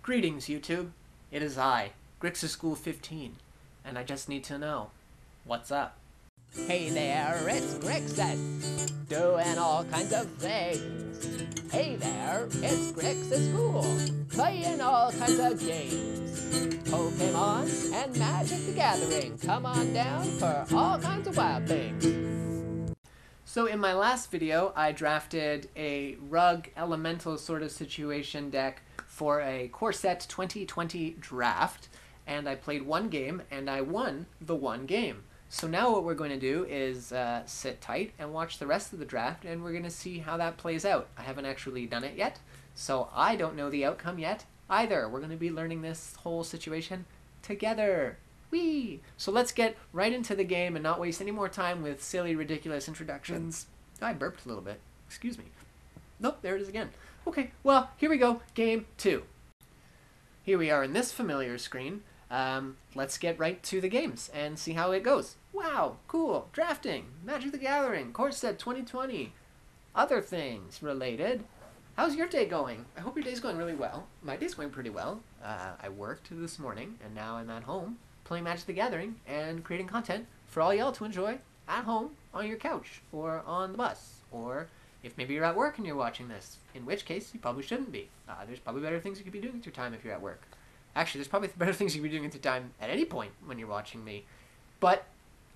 Greetings, YouTube. It is I, Grix's School 15, and I just need to know, what's up? Hey there, it's Grixis, doing all kinds of things. Hey there, it's Grixis School, playing all kinds of games. Pokemon and Magic the Gathering, come on down for all kinds of wild things. So in my last video, I drafted a Rug Elemental sort of situation deck for a Core Set 2020 draft, and I played one game, and I won the one game. So now what we're going to do is sit tight and watch the rest of the draft, and we're going to see how that plays out. I haven't actually done it yet, so I don't know the outcome yet either. We're going to be learning this whole situation together. Whee! So let's get right into the game and not waste any more time with silly, ridiculous introductions. I burped a little bit. Excuse me. Nope, there it is again. Okay, well, here we go. Game 2. Here we are in this familiar screen. Let's get right to the games and see how it goes. Wow, cool. Drafting, Magic the Gathering, Core Set 2020, other things related. How's your day going? I hope your day's going really well. My day's going pretty well. I worked this morning, and now I'm at home playing Magic the Gathering and creating content for all y'all to enjoy at home on your couch or on the bus, or if maybe you're at work and you're watching this, in which case you probably shouldn't be. There's probably better things you could be doing with your time if you're at work. Actually, there's probably better things you could be doing with your time at any point when you're watching me. But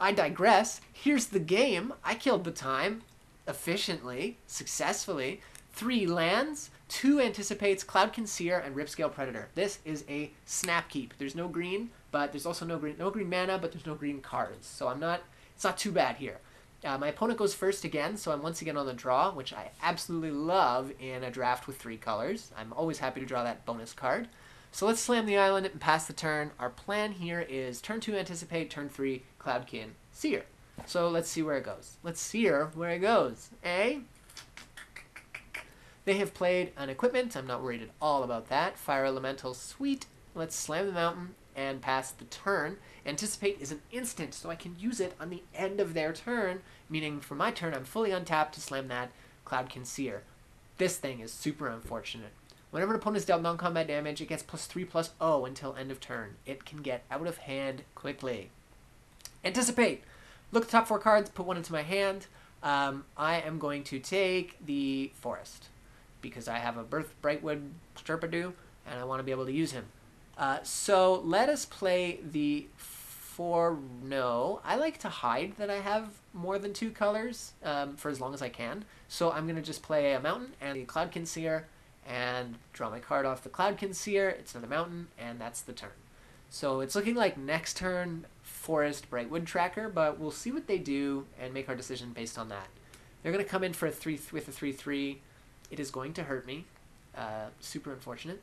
I digress. Here's the game. I killed the time efficiently, successfully. 3 lands, 2 anticipates, Cloudkin Seer, and Ripscale Predator. This is a snap keep. There's no green, but there's also no green mana, but there's no green cards. So it's not too bad here. My opponent goes first again, so I'm once again on the draw, which I absolutely love in a draft with 3 colors. I'm always happy to draw that bonus card. So let's slam the island and pass the turn. Our plan here is turn 2 anticipate, turn 3 Cloudkin Seer. So let's see where it goes. Let's see where it goes, eh? They have played an equipment. I'm not worried at all about that. Fire Elemental, sweet. Let's slam the mountain and pass the turn. Anticipate is an instant, so I can use it on the end of their turn, meaning for my turn, I'm fully untapped to slam that Cloudkin Seer. This thing is super unfortunate. Whenever an opponent is dealt non-combat damage, it gets +3/+0 until end of turn. It can get out of hand quickly. Anticipate. Look at the top 4 cards, put 1 into my hand. I am going to take the Forest, because I have a Brightwood Sherpadoo, and I want to be able to use him. So let us play the 4. No, I like to hide that I have more than 2 colors for as long as I can. So I'm going to just play a mountain and the Cloudkin Seer, and draw my card off the Cloudkin Seer. It's another mountain, and that's the turn. So it's looking like next turn Forest Brightwood Tracker, but we'll see what they do and make our decision based on that. They're going to come in for a 3 with a 3/3. It is going to hurt me. Super unfortunate.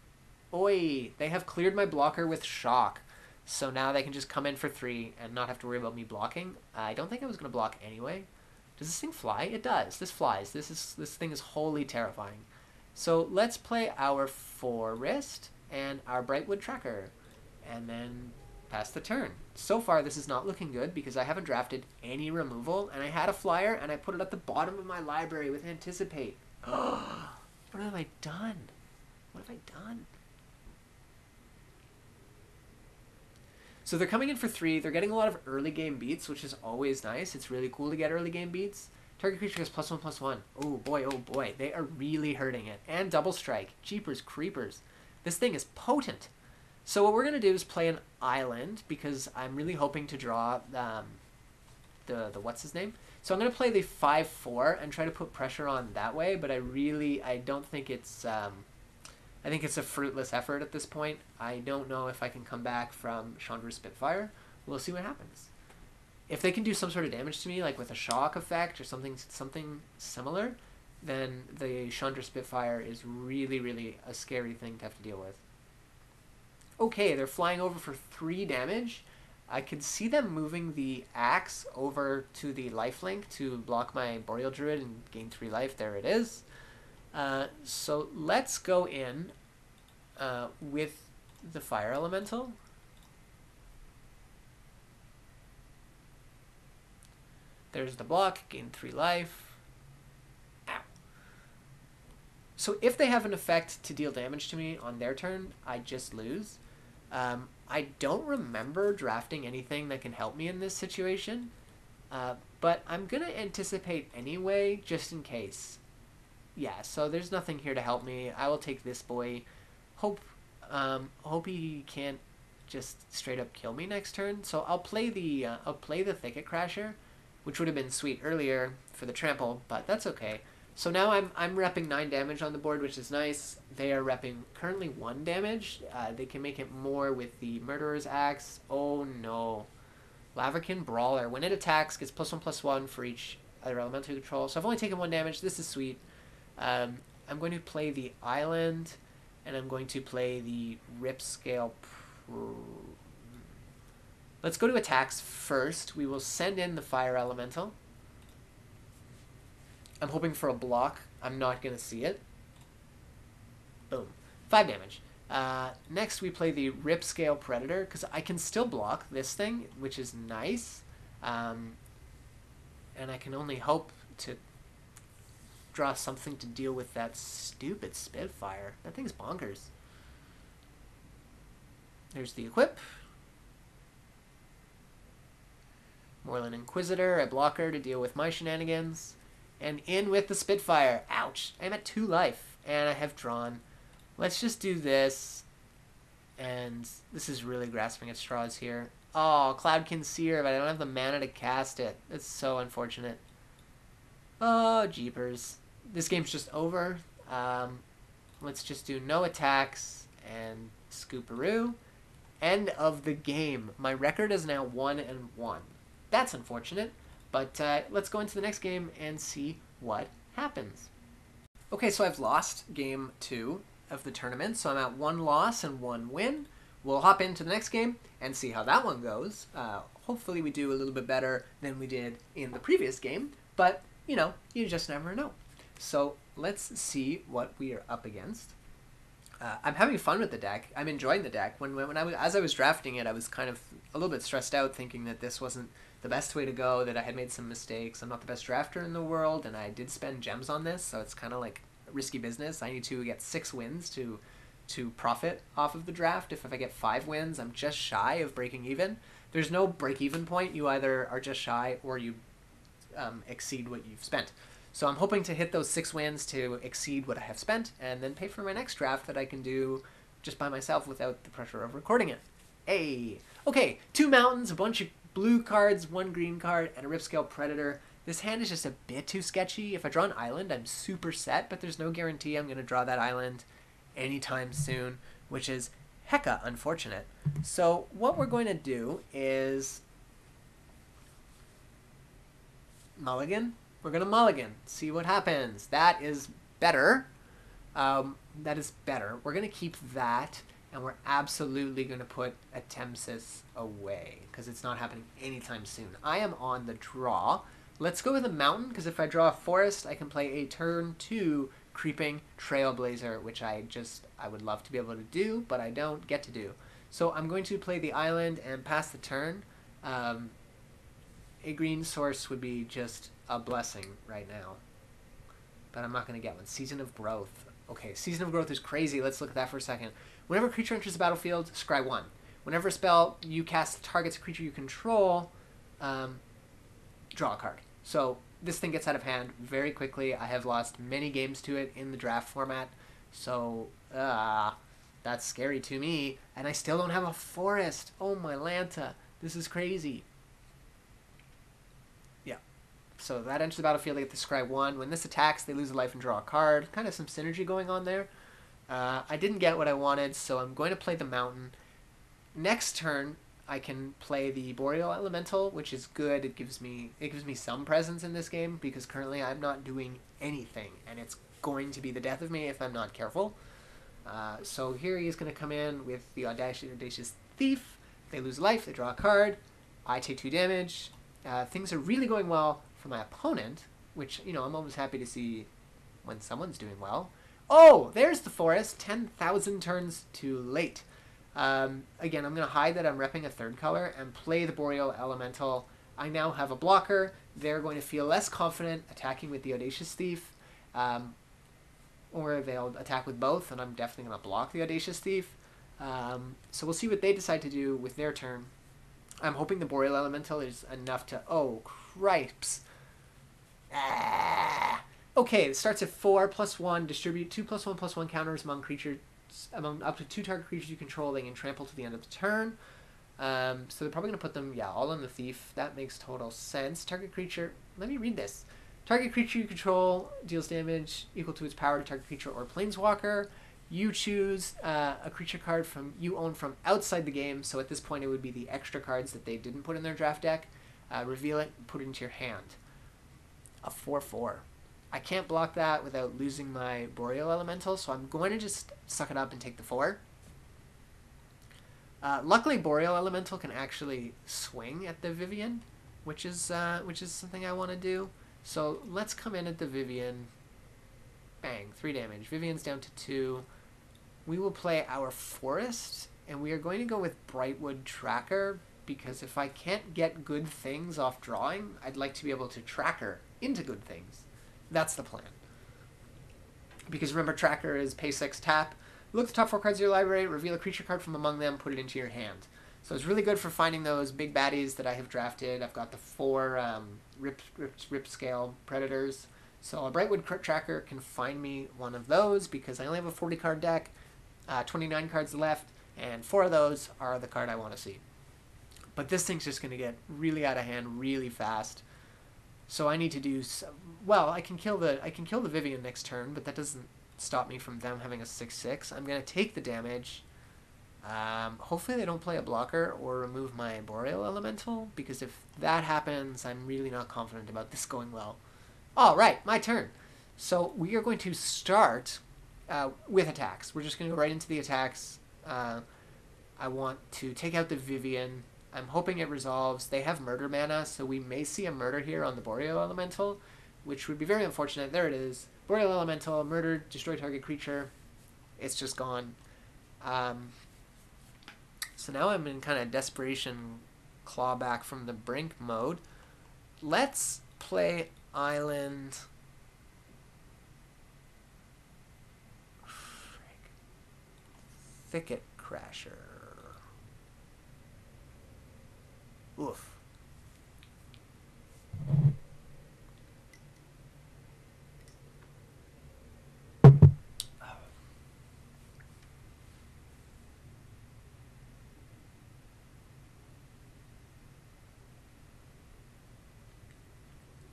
Oi! They have cleared my blocker with Shock. So now they can just come in for 3 and not have to worry about me blocking. I don't think I was going to block anyway. Does this thing fly? It does. This flies. This thing is wholly terrifying. So let's play our Forest and our Brightwood Tracker, and then pass the turn. So far, this is not looking good because I haven't drafted any removal, and I had a flyer, and I put it at the bottom of my library with Anticipate. What have I done? What have I done? So they're coming in for 3. They're getting a lot of early game beats, which is always nice. It's really cool to get early game beats. Target creature gets +1/+1. Oh boy. They are really hurting it. And double strike. Jeepers creepers. This thing is potent. So what we're going to do is play an island, because I'm really hoping to draw the what's his name? So I'm going to play the 5/4 and try to put pressure on that way, but I don't think it's, I think it's a fruitless effort at this point. I don't know if I can come back from Chandra Spitfire. We'll see what happens. If they can do some sort of damage to me, like with a shock effect or something similar, then the Chandra Spitfire is really a scary thing to have to deal with. Okay, they're flying over for 3 damage. I could see them moving the axe over to the lifelink to block my Boreal Druid and gain 3 life. There it is. So let's go in with the Fire Elemental. There's the block, gain 3 life. Ow. So if they have an effect to deal damage to me on their turn, I just lose. I don't remember drafting anything that can help me in this situation, but I'm going to anticipate anyway, just in case. Yeah, so there's nothing here to help me. I will take this boy. Hope he can't just straight up kill me next turn. So I'll play the Thicket Crasher, which would have been sweet earlier for the trample, but that's okay. So now I'm repping 9 damage on the board, which is nice. They are repping currently 1 damage. They can make it more with the Murderer's Axe. Oh no. Lavakin Brawler. When it attacks, gets +1/+1 for each other elemental control. So I've only taken 1 damage. This is sweet. I'm going to play the Island, and I'm going to play the Ripscale. Let's go to attacks first. We will send in the Fire Elemental. I'm hoping for a block. I'm not going to see it. Boom. 5 damage. Next, we play the Ripscale Predator, because I can still block this thing, which is nice. And I can only hope to draw something to deal with that stupid Spitfire. That thing's bonkers. There's the equip. Moreland Inquisitor, I block her to deal with my shenanigans. And in with the Spitfire. Ouch! I'm at 2 life, and I have drawn. Let's just do this. And this is really grasping at straws here. Oh, Cloudkin Seer, but I don't have the mana to cast it. It's so unfortunate. Oh, jeepers. This game's just over. Let's just do no attacks and Scooparoo. End of the game. My record is now 1-1. That's unfortunate, but let's go into the next game and see what happens. Okay, so I've lost game 2 of the tournament, so I'm at 1 loss and 1 win. We'll hop into the next game and see how that one goes. Hopefully we do a little bit better than we did in the previous game, but, you know, you just never know. So let's see what we are up against. I'm having fun with the deck. I'm enjoying the deck. As I was drafting it, I was kind of a little bit stressed out, thinking that this wasn't the best way to go, that I had made some mistakes. I'm not the best drafter in the world, and I did spend gems on this, so it's kind of like risky business. I need to get 6 wins to profit off of the draft. If I get 5 wins, I'm just shy of breaking even. There's no break-even point. You either are just shy or you exceed what you've spent. So I'm hoping to hit those 6 wins to exceed what I have spent, and then pay for my next draft that I can do just by myself without the pressure of recording it. Hey! Okay, 2 mountains, a bunch of blue cards, 1 green card, and a Ripscale Predator. This hand is just a bit too sketchy. If I draw an island, I'm super set, but there's no guarantee I'm going to draw that island anytime soon, which is hecka unfortunate. So what we're going to do is mulligan. We're going to mulligan, see what happens. That is better. That is better. We're going to keep that, and we're absolutely going to put Atemsis away, because it's not happening anytime soon. I am on the draw. Let's go with a mountain, because if I draw a forest, I can play a turn 2 Creeping Trailblazer, which I would love to be able to do, but I don't get to do. So I'm going to play the island and pass the turn. A green source would be just a blessing right now, but I'm not going to get one. Season of Growth. Okay, Season of Growth is crazy. Let's look at that for a second. Whenever a creature enters the battlefield, scry 1. Whenever a spell you cast targets a creature you control, draw a card. So this thing gets out of hand very quickly. I have lost many games to it in the draft format, so that's scary to me. And I still don't have a forest. Oh my Lanta, this is crazy. Yeah, so that enters the battlefield, they get to scry 1. When this attacks, they lose a life and draw a card. Kind of some synergy going on there. I didn't get what I wanted, so I'm going to play the mountain. Next turn, I can play the Boreal Elemental, which is good. It gives me some presence in this game, because currently I'm not doing anything, and it's going to be the death of me if I'm not careful. So here he is going to come in with the Audacious Thief. They lose life, they draw a card. I take 2 damage. Things are really going well for my opponent, which, you know, I'm always happy to see when someone's doing well. Oh, there's the forest. 10,000 turns too late. Again, I'm going to hide that I'm repping a 3rd color and play the Boreal Elemental. I now have a blocker. They're going to feel less confident attacking with the Audacious Thief. or they'll attack with both, and I'm definitely going to block the Audacious Thief. So we'll see what they decide to do with their turn. I'm hoping the Boreal Elemental is enough to... Oh, cripes. Ah. Okay, it starts at 4+1. Distribute 2+1/+1 counters among creatures, among up to 2 target creatures you control. They can trample to the end of the turn. So they're probably going to put them, all on the Thief. That makes total sense. Target creature... Let me read this. Target creature you control deals damage equal to its power to target creature or planeswalker. You choose a creature card you own from outside the game. So at this point, it would be the extra cards that they didn't put in their draft deck. Reveal it, put it into your hand. A 4/4. I can't block that without losing my Boreal Elemental, so I'm going to just suck it up and take the 4. Luckily, Boreal Elemental can actually swing at the Vivian, which is something I want to do. So let's come in at the Vivian. Bang, 3 damage. Vivian's down to 2. We will play our Forest, and we are going to go with Brightwood Tracker, because if I can't get good things off drawing, I'd like to be able to Tracker into good things. That's the plan. Because remember, Tracker is pay 6, tap. Look at the top 4 cards of your library, reveal a creature card from among them, put it into your hand. So it's really good for finding those big baddies that I have drafted. I've got the 4 rip scale predators. So a Brightwood Tracker can find me one of those because I only have a 40 card deck, 29 cards left, and 4 of those are the card I want to see. But this thing's just going to get really out of hand really fast. So I need to do I can kill the Vivian next turn, but that doesn't stop me from them having a 6/6. I'm going to take the damage. Hopefully they don't play a blocker or remove my Boreal Elemental, because if that happens, I'm really not confident about this going well. All right, my turn. So we are going to start with attacks. We're just going to go right into the attacks. I want to take out the Vivian. I'm hoping it resolves. They have murder mana, so we may see a murder here on the Boreal Elemental, which would be very unfortunate. There it is. Boreal Elemental, murder, destroy target creature. It's just gone. So now I'm in kind of desperation clawback from the brink mode. Let's play Island. Thicket Crasher. Oof.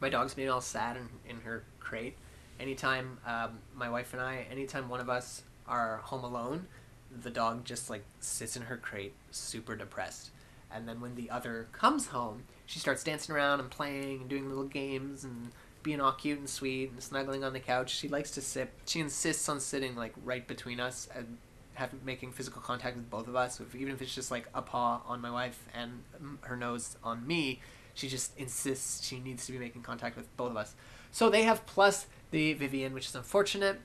My dog's being all sad in her crate. Anytime my wife and I, anytime one of us are home alone, the dog just like sits in her crate super depressed. And then when the other comes home, she starts dancing around and playing and doing little games and being all cute and sweet and snuggling on the couch. She likes to sit. She insists on sitting like right between us and making physical contact with both of us. Even if it's just like a paw on my wife and her nose on me, she just insists she needs to be making contact with both of us. So they have plus the Vivian, which is unfortunate.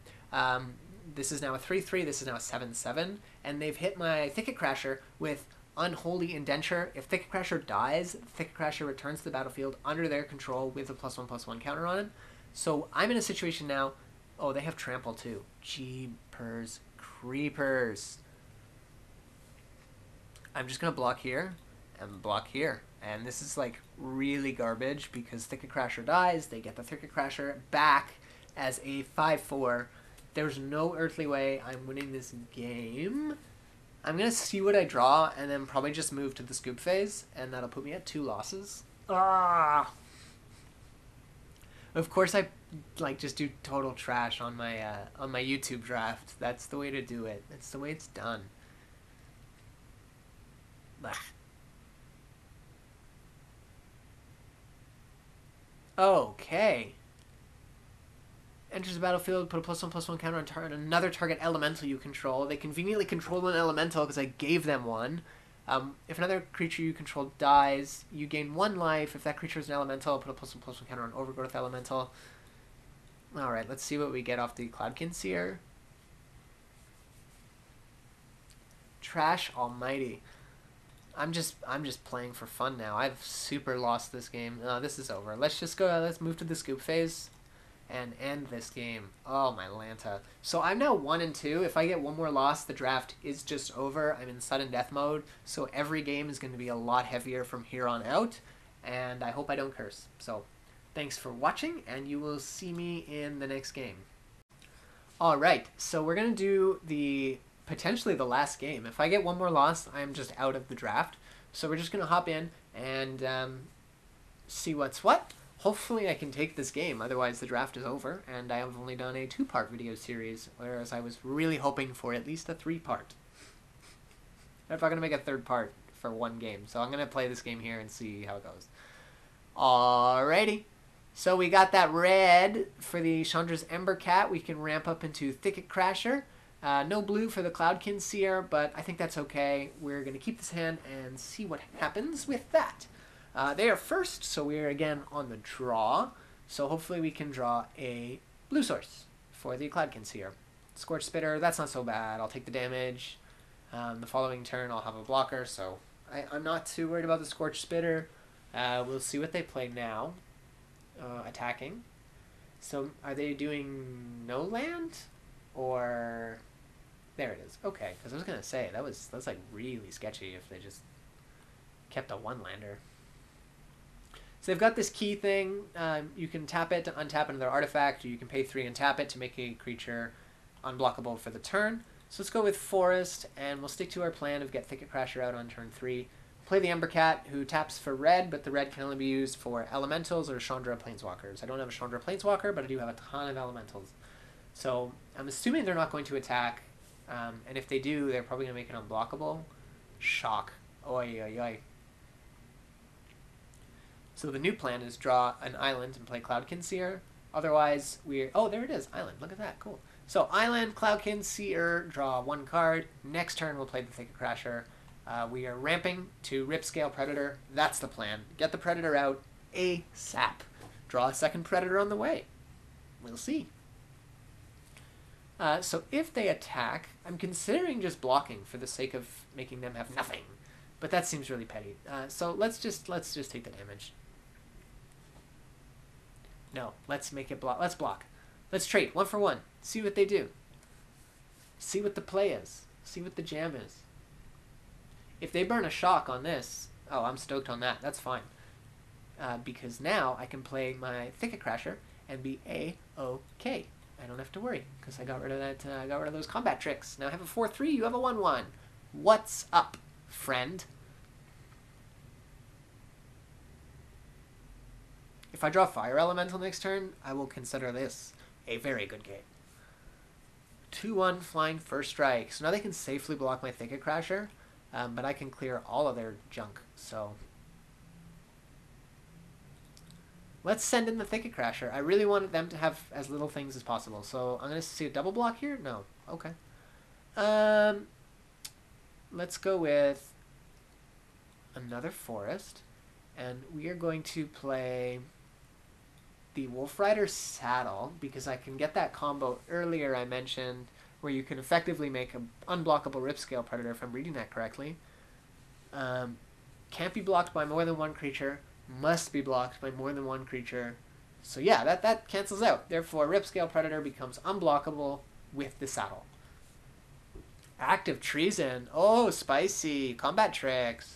This is now a 3/3. This is now a 7/7. And they've hit my Thicket Crasher with Unholy Indenture. If Thicket Crasher dies, Thicket Crasher returns to the battlefield under their control with a +1/+1 counter on it. So I'm in a situation now. Oh, they have Trample too. Jeepers creepers. I'm just going to block here and block here. And this is like really garbage because Thicket Crasher dies. They get the Thicket Crasher back as a 5/4. There's no earthly way I'm winning this game. I'm going to see what I draw and then probably just move to the scoop phase, and that'll put me at 2 losses. Ah! Of course I like just do total trash on my YouTube draft. That's the way to do it. That's the way it's done. Ugh. Okay. Enters the battlefield, put a +1/+1 counter on another target elemental you control. They conveniently control an elemental because I gave them one. If another creature you control dies, you gain 1 life. If that creature is an elemental, put a +1/+1 counter on Overgrowth Elemental. Alright, let's see what we get off the Cloudkin Seer. Trash almighty. I'm just playing for fun now. I've super lost this game. This is over. Let's just go. Let's move to the scoop phase. and end this game. Oh, my Lanta. So I'm now 1-2. If I get one more loss, the draft is just over. I'm in sudden death mode, so every game is going to be a lot heavier from here on out, and I hope I don't curse. So thanks for watching, and you will see me in the next game. All right, so we're going to do potentially the last game. If I get one more loss, I'm just out of the draft. So we're just going to hop in and see what's what. Hopefully I can take this game, otherwise the draft is over, and I have only done a 2-part video series, whereas I was really hoping for at least a 3-part. I'm not going to make a 3rd part for one game, so I'm going to play this game here and see how it goes. Alrighty. So we got that red for the Chandra's Ember Cat. We can ramp up into Thicket Crasher. No blue for the Cloudkin Seer, but I think that's okay. We're going to keep this hand and see what happens with that. They are first, so we're again on the draw. So hopefully we can draw a blue source for the Cloudkin Seer. Scorch Spitter, that's not so bad. I'll take the damage. The following turn I'll have a blocker, so I'm not too worried about the Scorch Spitter. We'll see what they play now. Attacking. So are they doing no land? Or... There it is. Okay, because I was going to say, that's like really sketchy if they just kept a 1-lander. So they've got this key thing. You can tap it to untap another artifact, or you can pay 3 and tap it to make a creature unblockable for the turn. So let's go with Forest, and we'll stick to our plan of get Thicket Crasher out on turn 3. Play the Ember Cat, who taps for red, but the red can only be used for elementals or Chandra Planeswalkers. I don't have a Chandra Planeswalker, but I do have a ton of elementals. So I'm assuming they're not going to attack, and if they do, they're probably going to make it unblockable. Shock. Oi, oi, oi. So the new plan is draw an island and play Cloudkin Seer. Otherwise, oh, there it is. Island. Look at that. Cool. So island, Cloudkin Seer, draw 1 card. Next turn, we'll play the Thicket Crasher. We are ramping to Ripscale Predator. That's the plan. Get the Predator out ASAP. Draw a second Predator on the way. We'll see. So if they attack, I'm considering just blocking for the sake of making them have nothing. But that seems really petty. So let's just take the damage. No, let's make it block. Let's block. Let's trade 1 for 1. See what they do. See what the play is. See what the jam is. If they burn a shock on this, oh, I'm stoked on that. That's fine. Because now I can play my Thicket Crasher and be A-OK. I don't have to worry because I got rid of that. I got rid of those combat tricks. Now I have a 4-3. You have a 1-1. What's up, friend? If I draw Fire Elemental next turn, I will consider this a very good game. 2-1 flying first strike. So now they can safely block my Thicket Crasher, but I can clear all of their junk. So let's send in the Thicket Crasher. I really wanted them to have as little things as possible. So I'm going to see a double block here? No. Okay. Let's go with another Forest. And we are going to play the Wolf Rider Saddle, because I can get that combo earlier I mentioned, where you can effectively make an unblockable Ripscale Predator, if I'm reading that correctly. Can't be blocked by more than 1 creature, must be blocked by more than 1 creature. So yeah, that cancels out. Therefore, Ripscale Predator becomes unblockable with the saddle. Active Treason. Oh, spicy. Combat tricks.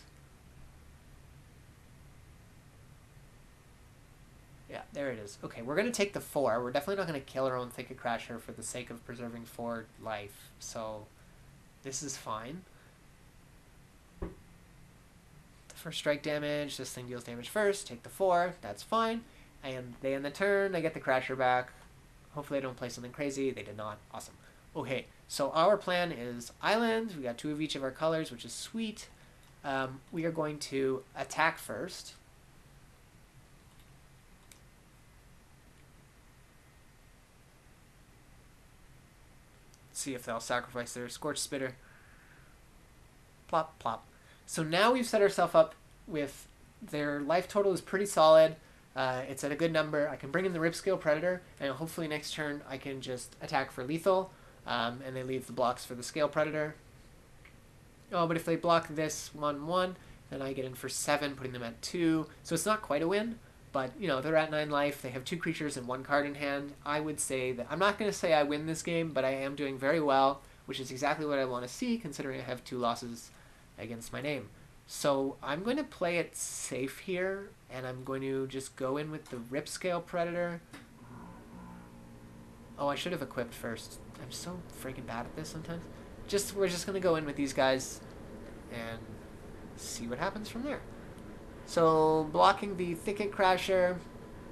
Yeah, there it is. Okay, we're going to take the 4. We're definitely not going to kill our own Thicket Crasher for the sake of preserving 4 life. So this is fine. The first strike damage. This thing deals damage first. Take the 4. That's fine. And they end the turn. I get the Crasher back. Hopefully I don't play something crazy. They did not. Awesome. Okay, so our plan is island. We got 2 of each of our colors, which is sweet. We are going to attack first. See if they'll sacrifice their Scorch Spitter. Plop, plop. So now we've set ourselves up with their life total is pretty solid. It's at a good number. I can bring in the Ripscale Predator, and hopefully next turn I can just attack for lethal, and they leave the blocks for the Scale Predator. Oh, but if they block this 1-1, then I get in for 7, putting them at 2. So it's not quite a win, But, you know, they're at 9 life. They have 2 creatures and 1 card in hand. I would say that I'm not going to say I win this game, but I am doing very well, which is exactly what I want to see, considering I have 2 losses against my name. So I'm going to play it safe here, and I'm going to just go in with the Ripscale Predator. Oh, I should have equipped first. I'm so freaking bad at this sometimes. We're just going to go in with these guys and see what happens from there. So blocking the Thicket Crasher,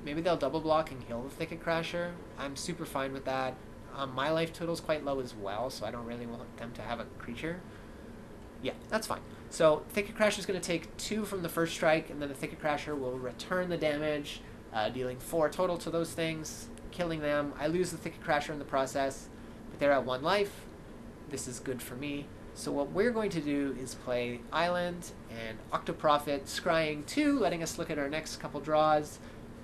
maybe they'll double block and kill the Thicket Crasher. I'm super fine with that. My life total is quite low as well, so I don't really want them to have a creature. Yeah, that's fine. So Thicket Crasher is going to take 2 from the first strike, and then the Thicket Crasher will return the damage, dealing 4 total to those things, killing them. I lose the Thicket Crasher in the process, but they're at 1 life. This is good for me. So what we're going to do is play Island and Octoprofit, scrying 2, letting us look at our next couple draws,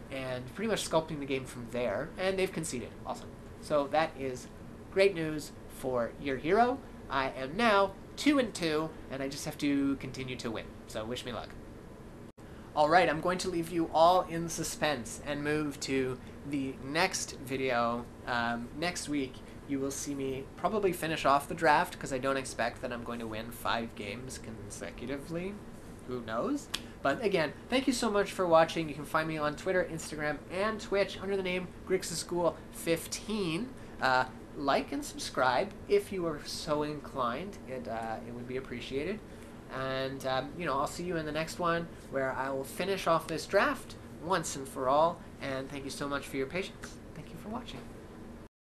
and pretty much sculpting the game from there. And they've conceded. Awesome. So that is great news for your hero. I am now 2-2, and I just have to continue to win. So wish me luck. Alright, I'm going to leave you all in suspense and move to the next video next week. You will see me probably finish off the draft, because I don't expect that I'm going to win 5 games consecutively. Who knows? But again, thank you so much for watching. You can find me on Twitter, Instagram, and Twitch under the name Grix'sSchool15. Like and subscribe if you are so inclined. It would be appreciated. And, you know, I'll see you in the next one, where I will finish off this draft once and for all. And thank you so much for your patience. Thank you for watching.